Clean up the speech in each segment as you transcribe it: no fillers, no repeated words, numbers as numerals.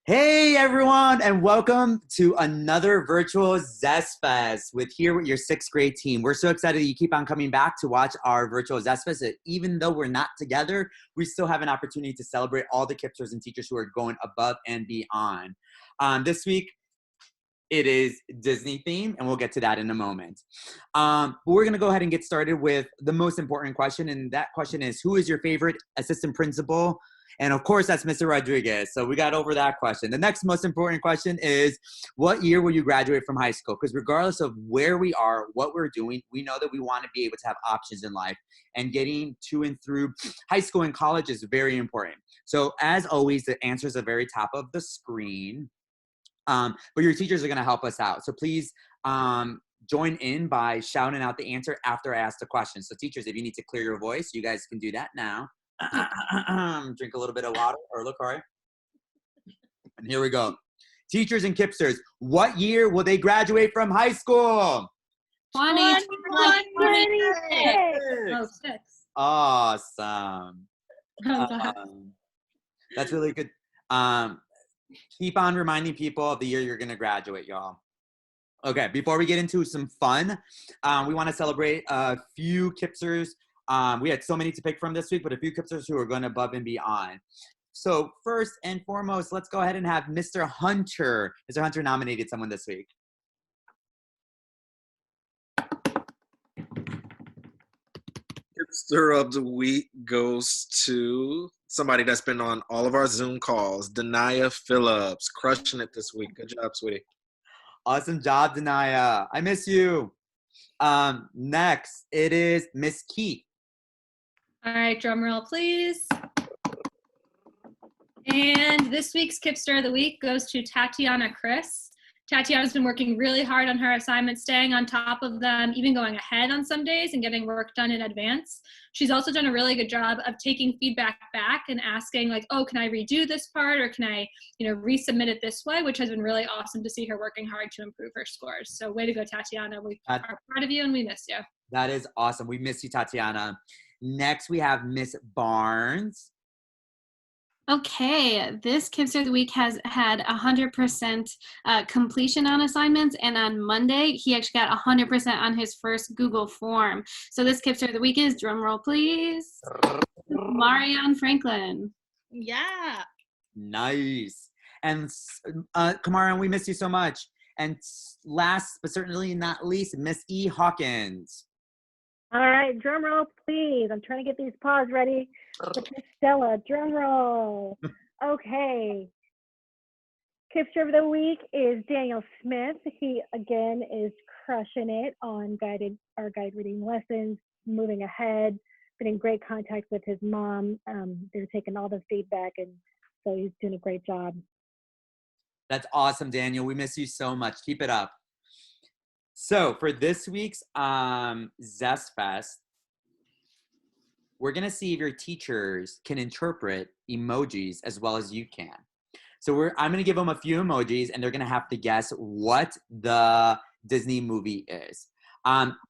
Hey everyone, and welcome to another virtual Zest Fest with your sixth grade team. We're so excited that you keep on coming back to watch our virtual Zest Fest. Even though we're not together, we still have an opportunity to celebrate all the Kipsters and teachers who are going above and beyond. This week, it is Disney themed, and we'll get to that in a moment. But we're gonna go ahead and get started with the most important question, and that question is, who is your favorite assistant principal? And of course, that's Mr. Rodriguez. So we got over that question. The next most important question is, what year will you graduate from high school? Because regardless of where we are, what we're doing, we know that we want to be able to have options in life. And getting to and through high school and college is very important. So as always, the answer is at the very top of the screen. But your teachers are going to help us out. So please join in by shouting out the answer after I ask the question. So teachers, if you need to clear your voice, you guys can do that now. Drink a little bit of water or LaCroix. And here we go. Teachers and Kipsters, what year will they graduate from high school? 2026. Awesome. That's really good. Keep on reminding people of the year you're going to graduate, y'all. Okay, before we get into some fun, we want to celebrate a few Kipsters. We had so many to pick from this week, but a few Kipsters who are going above and beyond. So first and foremost, let's go ahead and have Mr. Hunter. Mr. Hunter nominated someone this week. Hipster of the week goes to somebody that's been on all of our Zoom calls, Denia Phillips, crushing it this week. Good job, sweetie. Awesome job, Denia. I miss you. Next, it is Miss Keith. All right, drum roll, please. And this week's Kipster of the Week goes to Tatiana Chris. Tatiana's been working really hard on her assignments, staying on top of them, even going ahead on some days and getting work done in advance. She's also done a really good job of taking feedback back and asking like, oh, can I redo this part, or can I, resubmit it this way, which has been really awesome to see her working hard to improve her scores. So way to go, Tatiana. We are proud of you and we miss you. That is awesome. We miss you, Tatiana. Next, we have Miss Barnes. Okay, this Kipster of the Week has had 100% completion on assignments, and on Monday, he actually got 100% on his first Google form. So this Kipster of the Week is, drum roll please, Marianne Franklin. Yeah. Nice. And Kamara, we miss you so much. And last but certainly not least, Miss E. Hawkins. All right, drum roll, please. I'm trying to get these paws ready with Miss Stella. Drum roll. Okay. Kipster of the Week is Daniel Smith. He, again, is crushing it on our guide reading lessons, moving ahead, been in great contact with his mom. They're taking all the feedback, and so he's doing a great job. That's awesome, Daniel. We miss you so much. Keep it up. So for this week's Zest Fest, we're going to see if your teachers can interpret emojis as well as you can. So I'm going to give them a few emojis, and they're going to have to guess what the Disney movie is.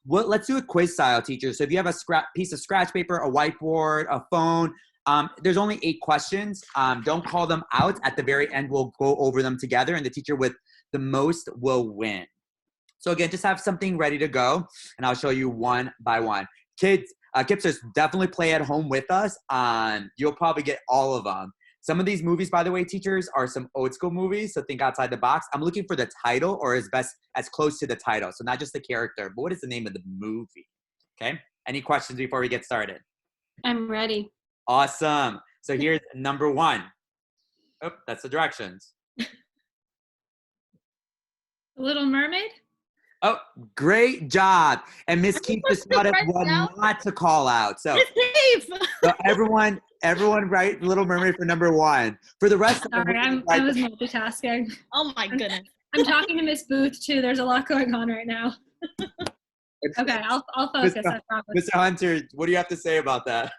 Let's do a quiz style, teachers. So if you have a piece of scratch paper, a whiteboard, a phone, there's only 8 questions. Don't call them out. At the very end, we'll go over them together, and the teacher with the most will win. So again, just have something ready to go, and I'll show you one by one. Kids, Kipsters, definitely play at home with us. You'll probably get all of them. Some of these movies, by the way, teachers, are some old school movies, so think outside the box. I'm looking for the title, or as close to the title. So not just the character, but what is the name of the movie? Okay? Any questions before we get started? I'm ready. Awesome. So here's number 1. Oh, that's the directions. Little Mermaid? Oh, great job. And Miss Keith just taught us what not to call out. So everyone write Little Mermaid for number 1. For the rest of Sorry, I was multitasking. Oh my goodness. I'm talking to Miss Booth too. There's a lot going on right now. Okay, I'll focus, I promise. Mr. Hunter, what do you have to say about that?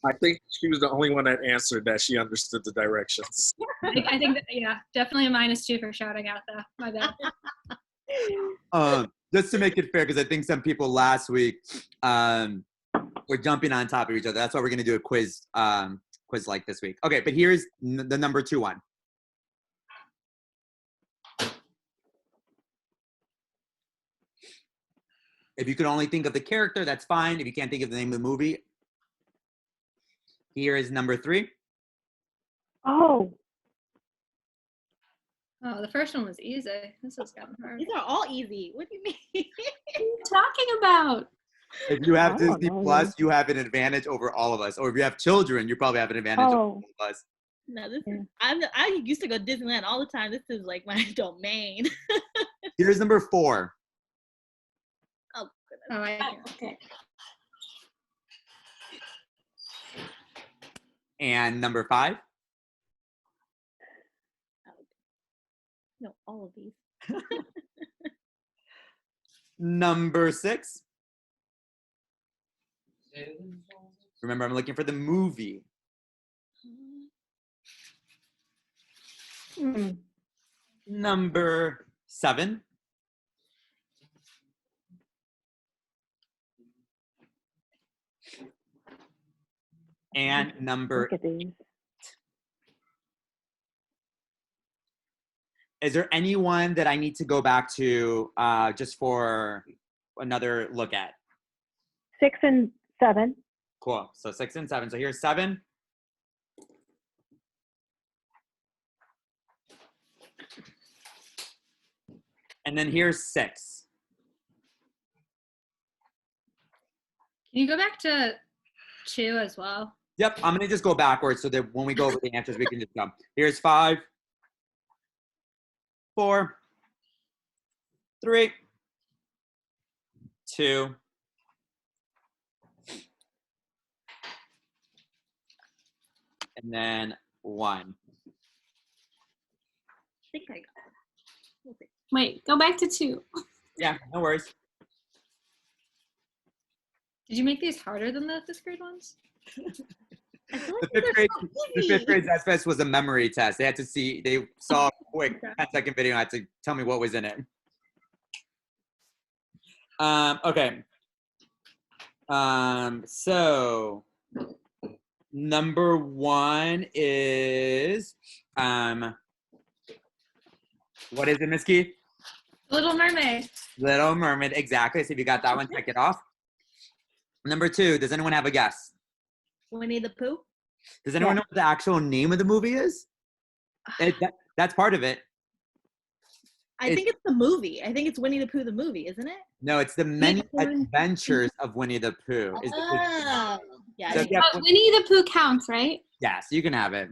I think she was the only one that answered that she understood the directions. I think that, yeah, definitely a -2 for shouting out though. My bad. Just to make it fair, because I think some people last week were jumping on top of each other. That's why we're going to do a quiz like this week. Okay, but here's the number 2 one. If you can only think of the character, that's fine. If you can't think of the name of the movie, here is number 3. Oh, Oh, the first one was easy. This has gotten hard. These are all easy. What do you mean? What are you talking about? If you have I don't Disney know. Plus, you have an advantage over all of us. Or if you have children, you probably have an advantage over all of us. No, this Yeah. is, I used to go to Disneyland all the time. This is like my domain. Here's number 4. Oh goodness. Oh, I can't. Okay. And number 5. No, all of these. Number 6. Remember, I'm looking for the movie. hmm. Number 7. And number, Look at these. is there anyone that I need to go back to just for another look at? 6 and 7. Cool. So 6 and 7. So here's 7. And then here's 6. Can you go back to 2 as well? Yep, I'm gonna just go backwards so that when we go over the answers, we can just come. Here's 5, 4, 3, 2, and then 1. I think I got it. We'll see. Wait, go back to 2. Yeah, no worries. Did you make these harder than the 5th grade ones? I feel The like these fifth are grade, so the easy. 5th grade Zest Fest was a memory test. They had to see, they saw a quick 10-second video and had to tell me what was in it. Okay. So number 1 is what is it, Miss Keith? Little Mermaid. Little Mermaid, exactly. So if you got that one, check it off. Number 2, does anyone have a guess? Winnie the Pooh. Does anyone know what the actual name of the movie is? That's part of it. I think it's the movie. I think it's Winnie the Pooh the movie, isn't it? No, it's the Many Adventures of Winnie the Pooh. Is the Oh, yeah. So, yeah, But Winnie the Pooh counts, right? yes, you can have it.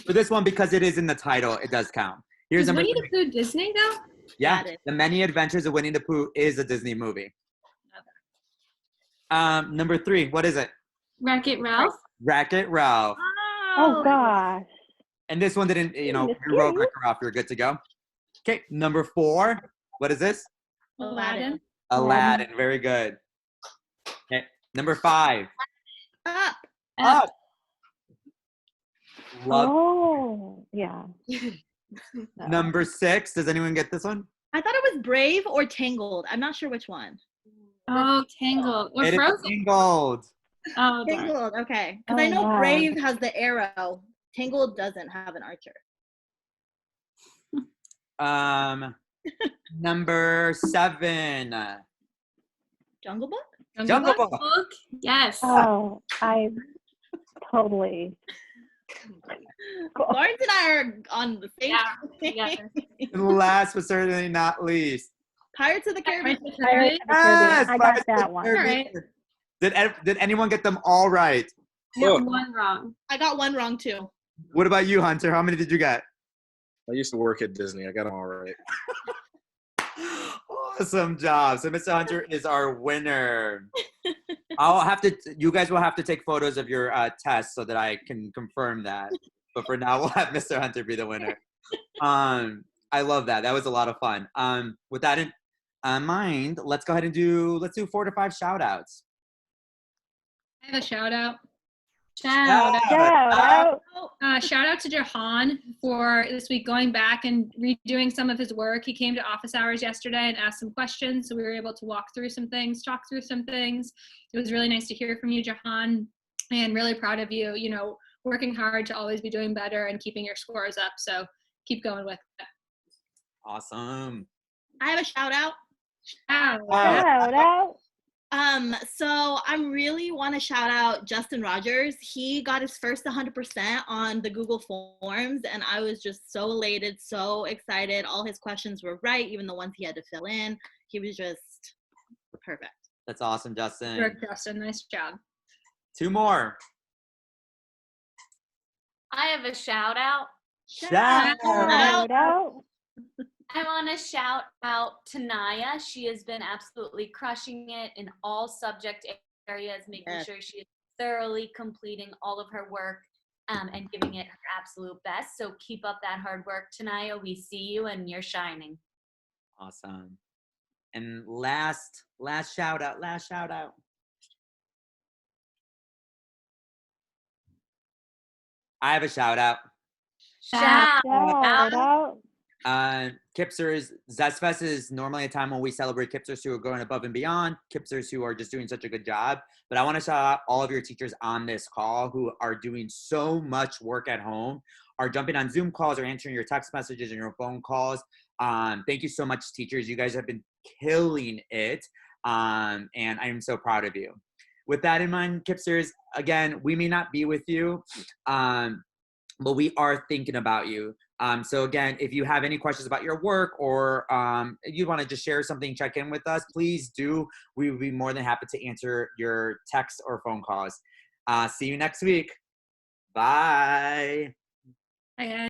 For this one, because it is in the title, it does count. Here's Is number Winnie 3. the Pooh Disney though? Yeah, Got it. The Many Adventures of Winnie the Pooh is a Disney movie. Number 3, what is it? Wreck-It Ralph. Wreck-It Ralph. Oh, gosh. And this one didn't, you know, Miss you wrote Kitty. Wreck-It Ralph, you're good to go. Okay, number 4, what is this? Aladdin. Aladdin, very good. Okay, number 5, Up. Up. Love. Oh, yeah. No. Number 6, does anyone get this one? I thought it was Brave or Tangled. I'm not sure which one. Oh, Tangled. Or It is Frozen. Tangled. Oh, darn. Tangled. Okay. Because I Oh, know wow. Brave has the arrow. Tangled doesn't have an archer. Number 7, Jungle Book? Jungle Book. Book. Yes. Oh, I totally. Lawrence and I are on the same Yeah, thing. together. And last but certainly not least, Pirates of the Caribbean. Pirates of the Pirates Caribbean. of the Caribbean. yes, I Pirates got of that the one. Caribbean. Did anyone get them all right? Yeah, one wrong. I got one wrong too. What about you, Hunter? How many did you get? I used to work at Disney. I got them all right. Awesome job. So Mr. Hunter is our winner. You guys will have to take photos of your test so that I can confirm that. But for now, we'll have Mr. Hunter be the winner. I love that. That was a lot of fun. With that in mind, let's go ahead and do 4 to 5 shout outs. I have a shout out. Shout out. Shout out. Shout out to Jahan for this week going back and redoing some of his work. He came to office hours yesterday and asked some questions, so we were able to talk through some things. It was really nice to hear from you, Jahan, and really proud of you, you know, working hard to always be doing better and keeping your scores up. So keep going with it. Awesome. I have a shout out. Shout Shout out. So I really want to shout out Justin Rogers. He got his first 100% on the Google Forms, and I was just so elated, so excited. All his questions were right, even the ones he had to fill in. He was just perfect. That's awesome, Justin. Work, Justin. Nice job. 2 more. I have a shout out. Shout Shout out. I want to shout out to Naya. She has been absolutely crushing it in all subject areas, making Yes. sure she is thoroughly completing all of her work and giving it her absolute best. So keep up that hard work, Tanaya. We see you and you're shining. Awesome. And last shout out. I have a shout out. Shout Shout out. Kipsters, Zest Fest is normally a time when we celebrate Kipsters who are going above and beyond, Kipsters who are just doing such a good job. But I want to shout out all of your teachers on this call who are doing so much work at home, are jumping on Zoom calls or answering your text messages and your phone calls. Thank you so much, teachers. You guys have been killing it. And I am so proud of you. With that in mind, Kipsters, again, we may not be with you, but we are thinking about you. So again, if you have any questions about your work or you want to just share something, check in with us, please do. We would be more than happy to answer your texts or phone calls. See you next week. Bye. Bye, guys.